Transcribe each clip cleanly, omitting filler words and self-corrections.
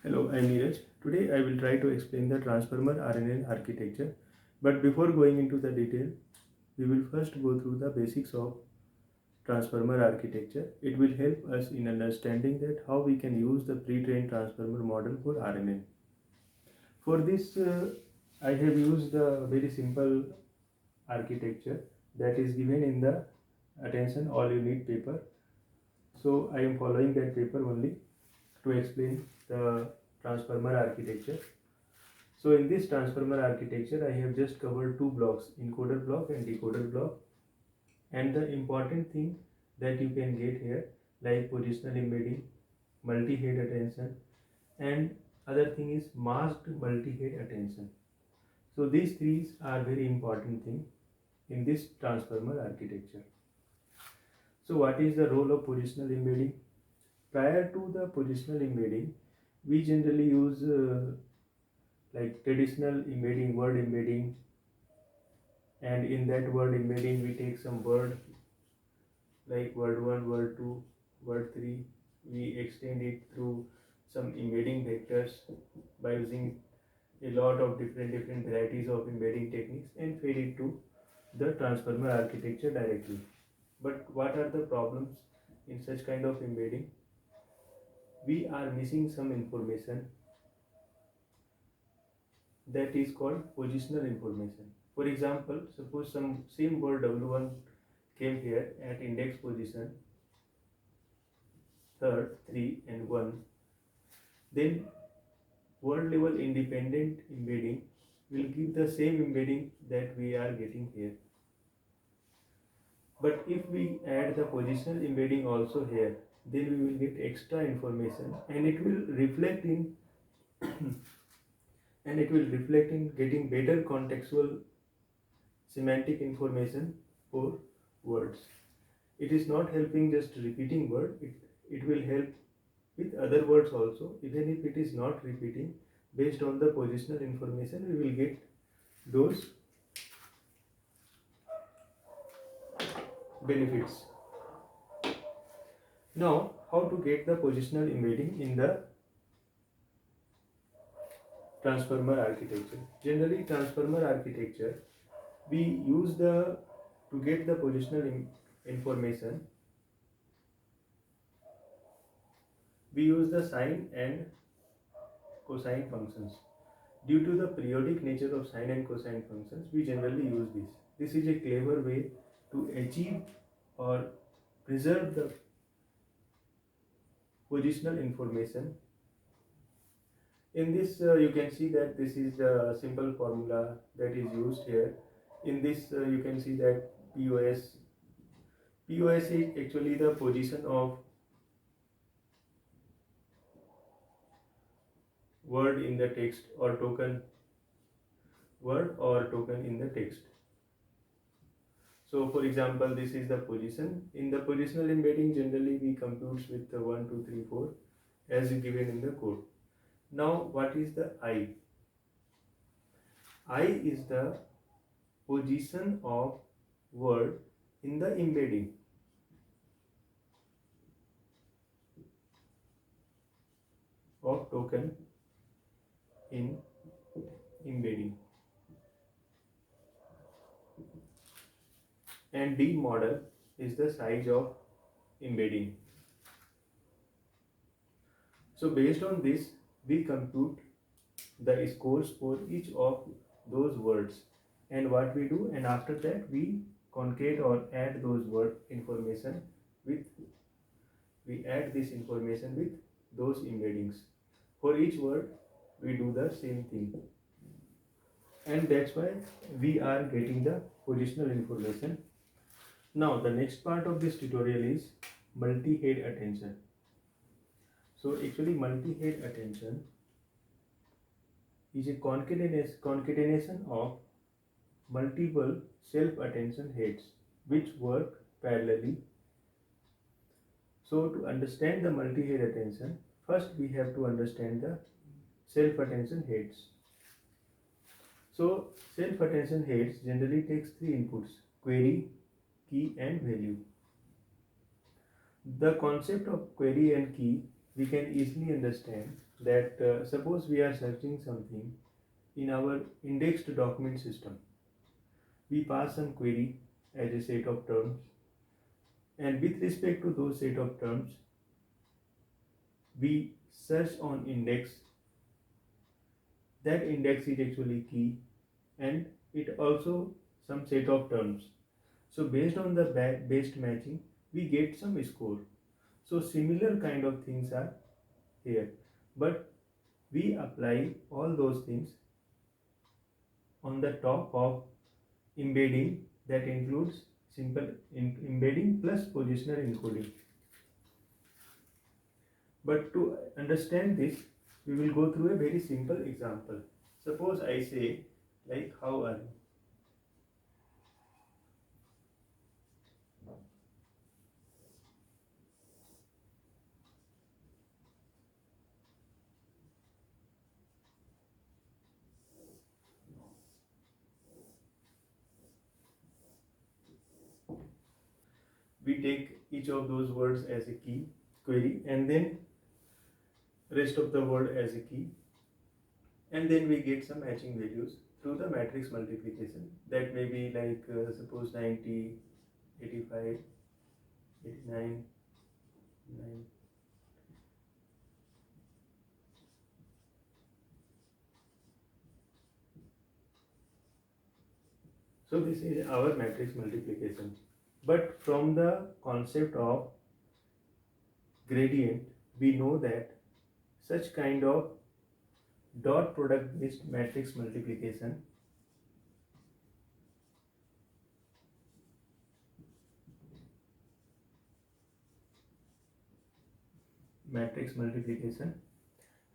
Hello, I'm Neeraj. Today I will try to explain the transformer RNN architecture. But before going into the detail, we will first go through the basics of transformer architecture. It will help us in understanding that how we can use the pre-trained transformer model for RNN. For this, I have used a very simple architecture that is given in the attention all you need paper. So I am following that paper only to explain the transformer architecture. So in this transformer architecture, I have just covered two blocks, encoder block and decoder block. And the important thing that you can get here, like positional embedding, multi-head attention, and other thing is masked multi-head attention. So these three are very important thing in this transformer architecture. So what is the role of positional embedding? Prior to the positional embedding, we generally use like traditional embedding, word embedding, and in that word embedding we take some word like word 1, word 2, word 3. We extend it through some embedding vectors by using a lot of different varieties of embedding techniques and feed it to the transformer architecture directly. But what are the problems in such kind of embedding? We are missing some information that is called positional information. For example, suppose some same word W1 came here at index position third, 3 and 1, then word level independent embedding will give the same embedding that we are getting here. But if we add the positional embedding also here, then we will get extra information and it will reflect in getting better contextual semantic information for words. It is not helping just repeating word, it will help with other words also. Even if it is not repeating, based on the positional information we will get those benefits. Now, how to get the positional embedding in the transformer architecture? Generally, transformer architecture, we use to get the positional information, we use the sine and cosine functions. Due to the periodic nature of sine and cosine functions, we generally use this. This is a clever way to achieve or preserve the positional information. In this, you can see that this is the simple formula that is used here. In this, you can see that POS is actually the position of word in the text or token, word or token in the text. So for example, this is the position. In the positional embedding, generally we compute with the 1, 2, 3, 4 as given in the code. Now what is the I? I is the position of word in the embedding. Of token in embedding. And D model is the size of embedding. So based on this, we compute the scores for each of those words. And what we do, and after that we concate or add those word information with, we add this information with those embeddings. For each word, we do the same thing. And that's why we are getting the positional information. Now the next part of this tutorial is multi-head attention. So actually multi-head attention is a concatenation of multiple self-attention heads which work parallelly. So to understand the multi-head attention, first we have to understand the self-attention heads. So self-attention heads generally takes three inputs: query, key and value. The concept of query and key we can easily understand that suppose we are searching something in our indexed document system. We pass some query as a set of terms, and with respect to those set of terms, we search on index. That index is actually key, and it also some set of terms. So based on the best matching, we get some score. So similar kind of things are here, but we apply all those things on the top of embedding that includes simple embedding plus positional encoding. But to understand this, we will go through a very simple example. Suppose I say, like, how are you? We take each of those words as a key query, and then rest of the word as a key, and then we get some matching values through the matrix multiplication. That may be like suppose 90, 85, 89, 9. So this is our matrix multiplication. But from the concept of gradient, we know that such kind of dot product based matrix multiplication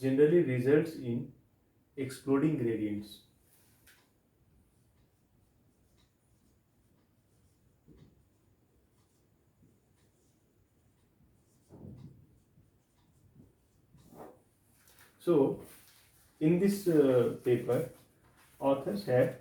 generally results in exploding gradients. So in this paper, authors have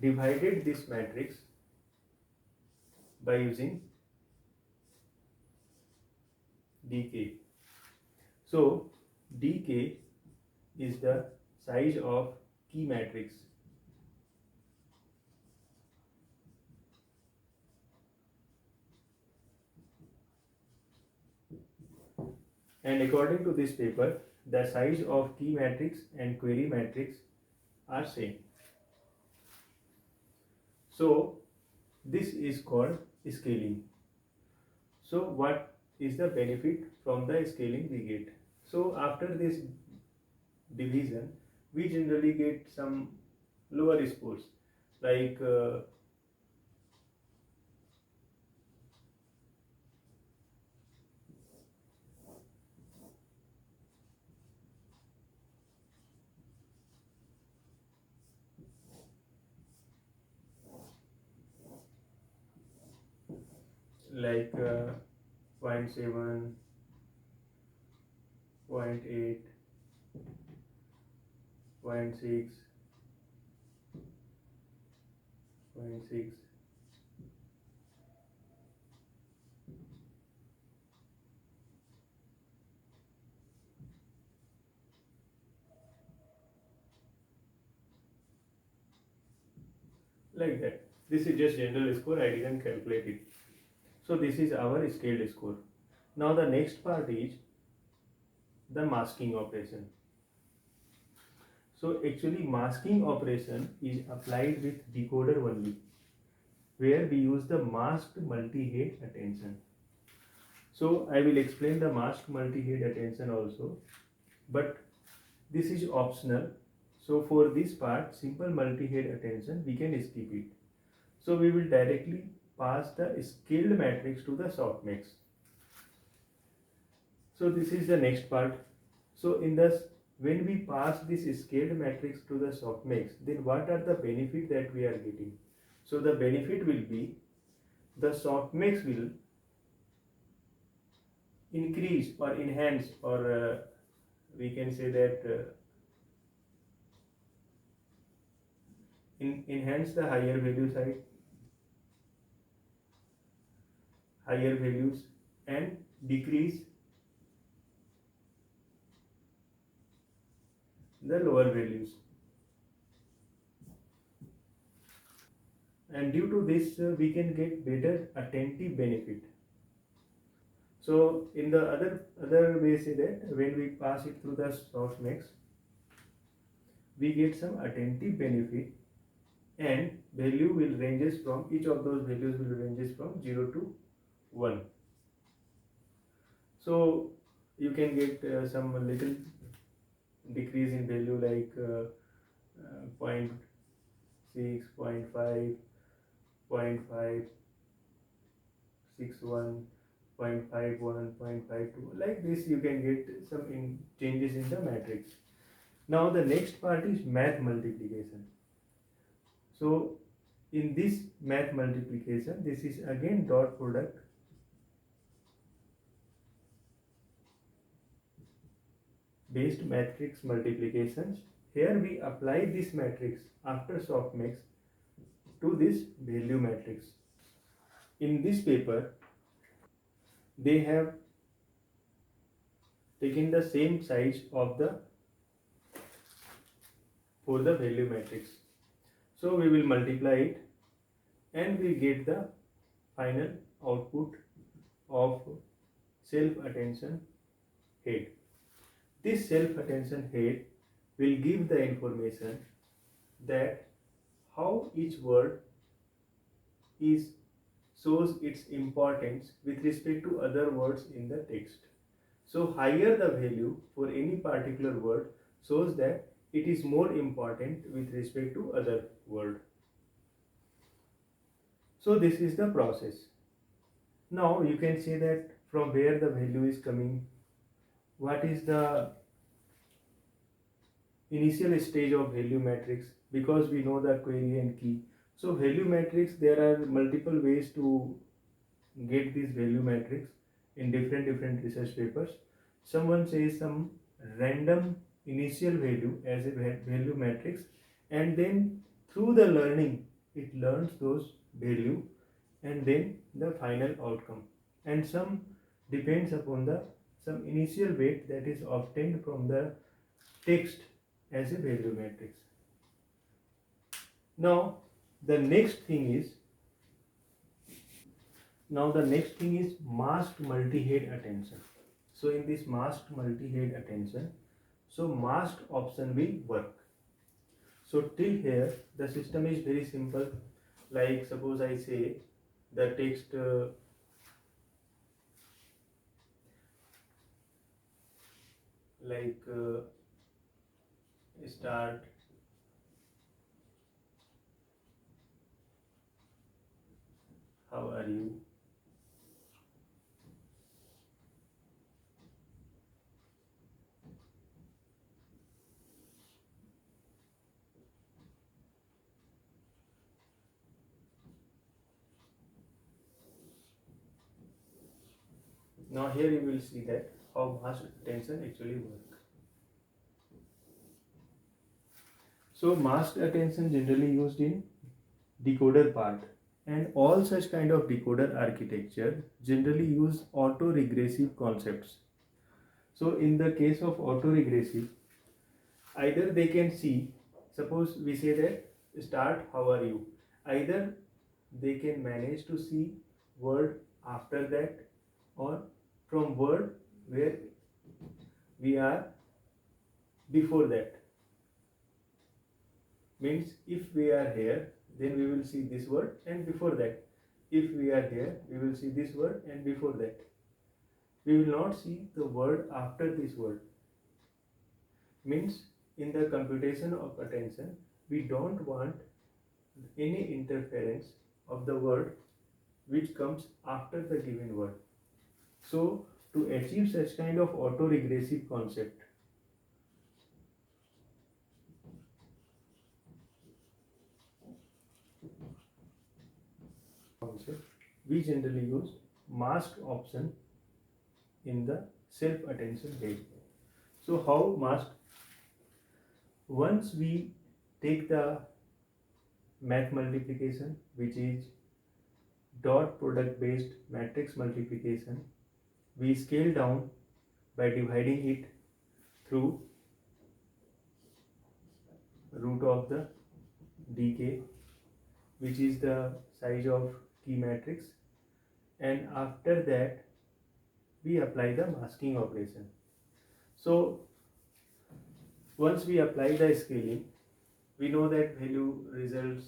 divided this matrix by using dk. So dk is the size of key matrix. And according to this paper, the size of key matrix and query matrix are same. So this is called scaling. So what is the benefit from the scaling we get? So after this division, we generally get some lower scores, like like 0.7, 0.8, 0.6, 0.6. Like that. This is just general score, I didn't calculate it. So this is our scaled score. Now the next part is the masking operation. So actually masking operation is applied with decoder only, where we use the masked multi-head attention. So I will explain the masked multi-head attention also, but this is optional. So for this part, simple multi-head attention, we can skip it. So we will directly pass the scaled matrix to the softmax. So this is the next part. So in this, when we pass this scaled matrix to the softmax, then what are the benefit that we are getting? So the benefit will be the softmax will increase or enhance, or we can say that enhance the higher value side, higher values, and decrease the lower values. And due to this, we can get better attentive benefit. So in the other way, say that when we pass it through the softmax, we get some attentive benefit, and value will ranges from, each of those values will ranges from 0 to 1. So you can get some little decrease in value like 0.6, 0.5, 0.5, 61, 0.51, 0.52, like this you can get some changes in the matrix. Now the next part is math multiplication. So in this math multiplication, this is again dot product based matrix multiplications. Here we apply this matrix after softmax to this value matrix. In this paper, they have taken the same size of the for the value matrix. So we will multiply it and we get the final output of self-attention head. This self-attention head will give the information that how each word is shows its importance with respect to other words in the text. So higher the value for any particular word shows that it is more important with respect to other word. So this is the process. Now you can say that from where the value is coming, what is the initial stage of value matrix, because we know the query and key. So value matrix, there are multiple ways to get this value matrix in different research papers. Someone says some random initial value as a value matrix, and then through the learning it learns those value and then the final outcome, and some depends upon the some initial weight that is obtained from the text as a value matrix. Now the next thing is masked multi-head attention. So in this masked multi-head attention, so masked option will work. So till here the system is very simple. Like suppose I say the text start how are you. Now here you will see that how masked attention actually work. So masked attention generally used in decoder part, and all such kind of decoder architecture generally use autoregressive concepts. So in the case of autoregressive, either they can see, suppose we say that start how are you, either they can manage to see word after that or from word where we are before that. Means if we are here, then we will see this word and before that. If we are here, we will see this word and before that. We will not see the word after this word. Means in the computation of attention, we don't want any interference of the word which comes after the given word. So to achieve such kind of autoregressive concept, we generally use masked option in the self-attention head. So how masked? Once we take the math multiplication, which is dot product based matrix multiplication, we scale down by dividing it through root of the dk, which is the size of key matrix, and after that we apply the masking operation. So once we apply the scaling, we know that value results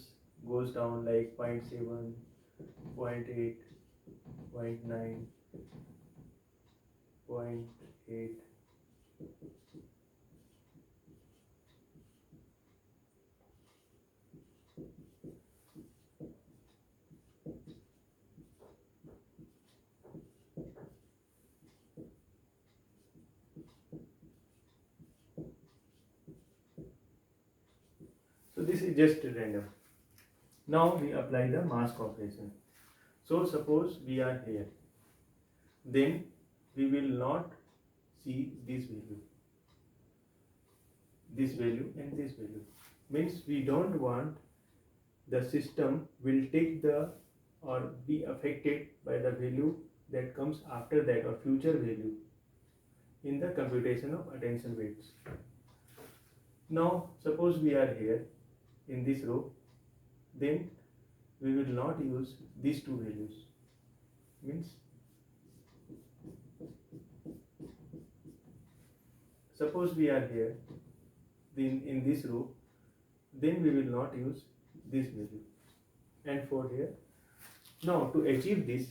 goes down like 0.7, 0.8, 0.9, 0.8. So this is just random. Now we apply the mask operation. So suppose we are here, then we will not see this value, and this value. Means we don't want the system will take the or be affected by the value that comes after that or future value in the computation of attention weights. Now suppose we are here in this row, then we will not use these two values. Means suppose we are here in this row, then we will not use this value. And for here, now to achieve this,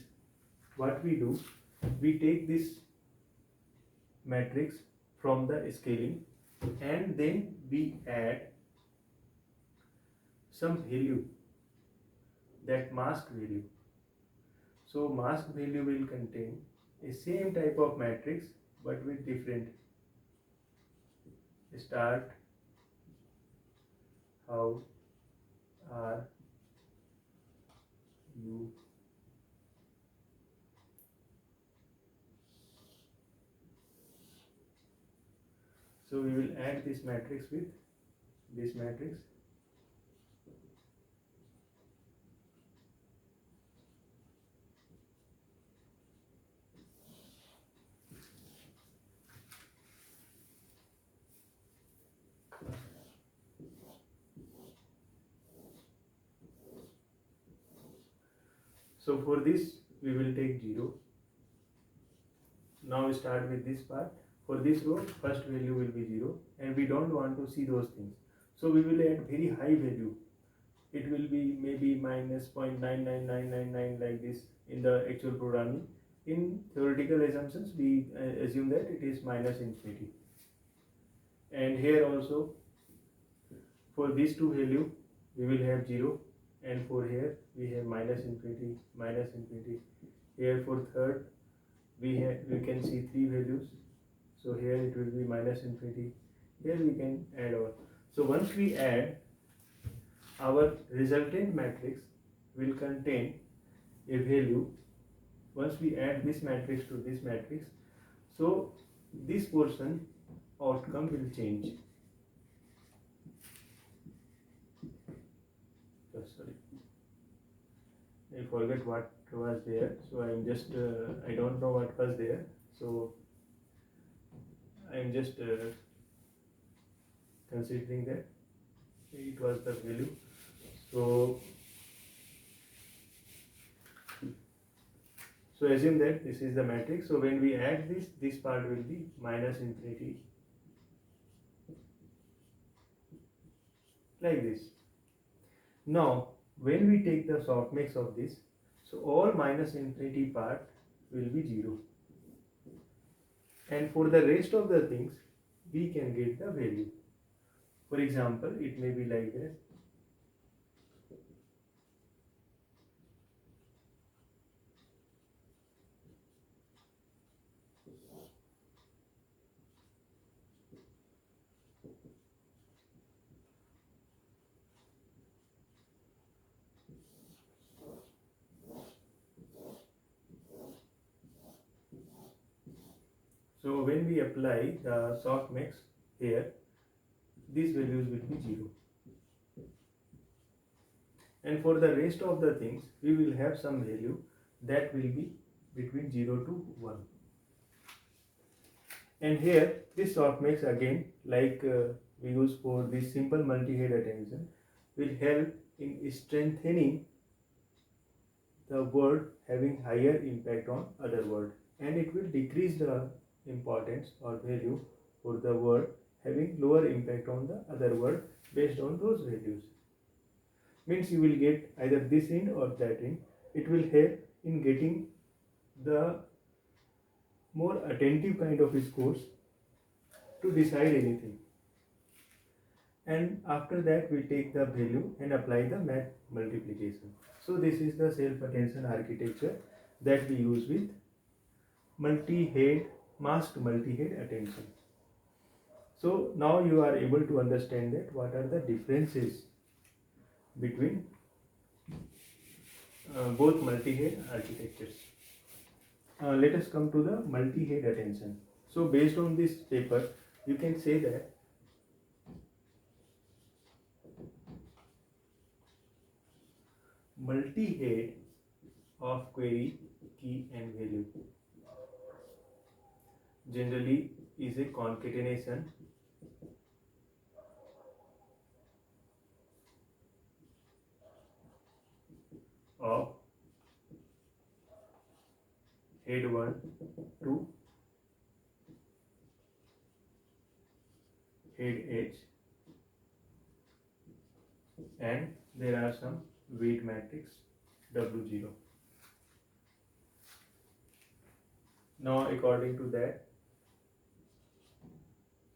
what we do, we take this matrix from the scaling and then we add some value, that mask value. So mask value will contain a same type of matrix but with different start, how, R, U, so we will add this matrix with this matrix. So for this we will take 0. Now we start with this part. For this row, first value will be 0 and we don't want to see those things. So we will add very high value. It will be maybe minus 0.99999 like this in the actual programming. In theoretical assumptions, we assume that it is minus infinity. And here also, for these two value, we will have 0. And for here, we have minus infinity, minus infinity. Here for third, we can see 3 values. So here it will be minus infinity. Here we can add on. So once we add, our resultant matrix will contain a value. Once we add this matrix to this matrix, so this portion outcome will change. Oh, sorry, I forget what was there. So I'm just I don't know what was there. So I'm just considering that it was the value. So assume that this is the matrix. So when we add this, this part will be minus infinity like this. Now when we take the softmax of this, so all minus infinity part will be 0. And for the rest of the things, we can get the value. For example, it may be like this. So when we apply the softmax here, these values will be 0. And for the rest of the things, we will have some value that will be between 0 to 1. And here, this softmax again, like we use for this simple multi-head attention will help in strengthening the word having higher impact on other word, and it will decrease the importance or value for the word having lower impact on the other word based on those values. Means you will get either this end or that end. It will help in getting the more attentive kind of scores to decide anything. And after that we take the value and apply the math multiplication. So this is the self attention architecture that we use with multi-head, masked multi-head attention. So now you are able to understand that what are the differences between both multi-head architectures. Let us come to the multi-head attention. So based on this paper, you can say that multi-head of query, key and value generally is a concatenation of head 1 to head h, and there are some weight matrix W0. Now according to that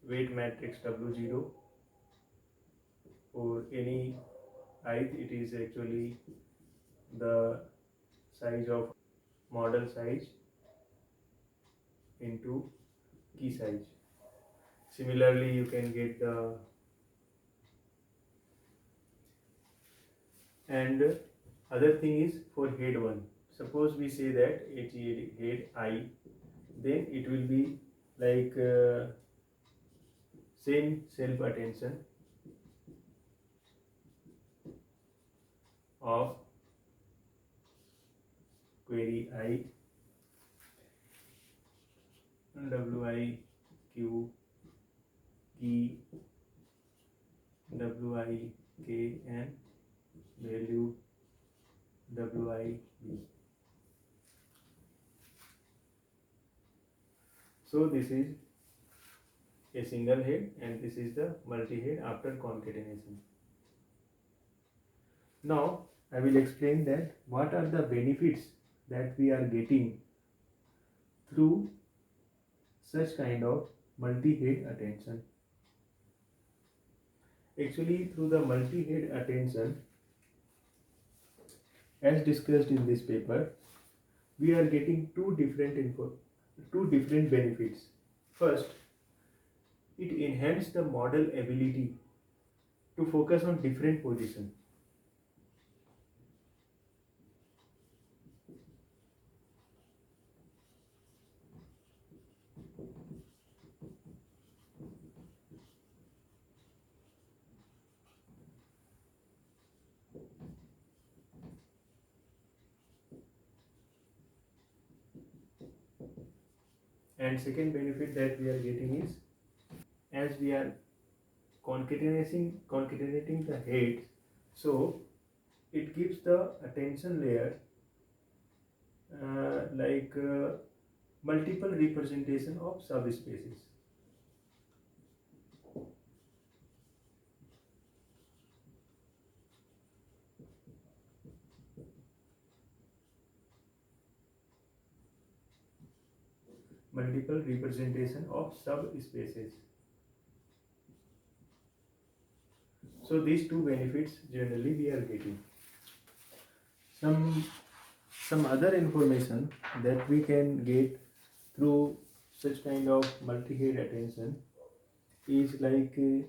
weight matrix W0 for any height, it is actually the size of model size into key size. Similarly, you can get the and other thing is for head 1. Suppose we say that head I, then it will be like same self attention of query I, WI, Q, key, WI, K and value WI, B. So this is a single head and this is the multi-head after concatenation. Now I will explain that what are the benefits that we are getting through such kind of multi-head attention. Actually, through the multi-head attention, as discussed in this paper, we are getting two different benefits. First, it enhances the model ability to focus on different positions. And second benefit that we are getting is, as we are concatenating the heads, so it gives the attention layer multiple representation of subspaces. Multiple representation of subspaces. So these two benefits generally we are getting. Some other information that we can get through such kind of multi-head attention is like a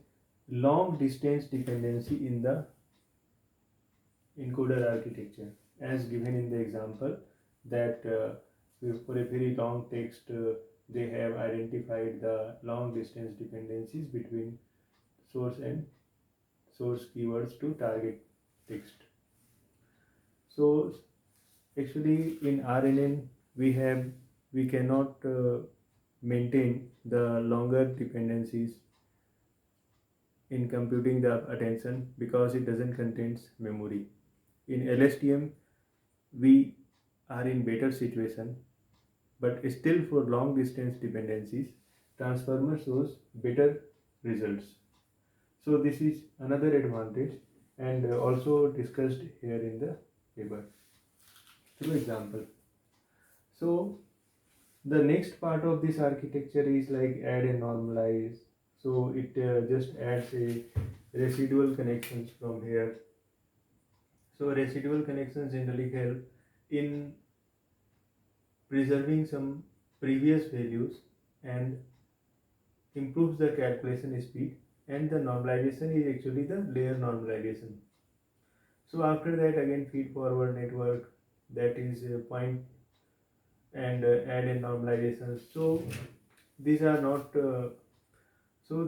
long distance dependency in the encoder architecture, as given in the example that for a very long text they have identified the long distance dependencies between source and source keywords to target text. So actually in RNN we cannot maintain the longer dependencies in computing the attention because it doesn't contain memory. In LSTM, we are in better situation, but still for long distance dependencies, transformer shows better results. So this is another advantage and also discussed here in the paper through example. So the next part of this architecture is like add and normalize. So it just adds a residual connections from here. So residual connections generally help in preserving some previous values and improves the calculation speed, and the normalization is actually the layer normalization. So after that again feed forward network, that is a point, and add and normalization. So these are not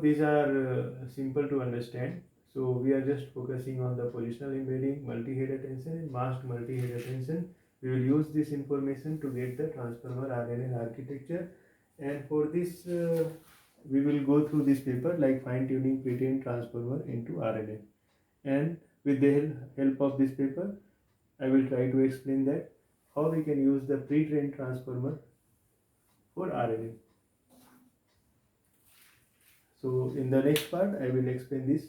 these are simple to understand. So we are just focusing on the positional embedding, multi-head attention and masked multi-head attention. We will use this information to get the transformer RNN architecture, and for this we will go through this paper like fine-tuning pre-trained transformer into RNN. And with the help of this paper, I will try to explain that how we can use the pre-trained transformer for RNN. So in the next part, I will explain this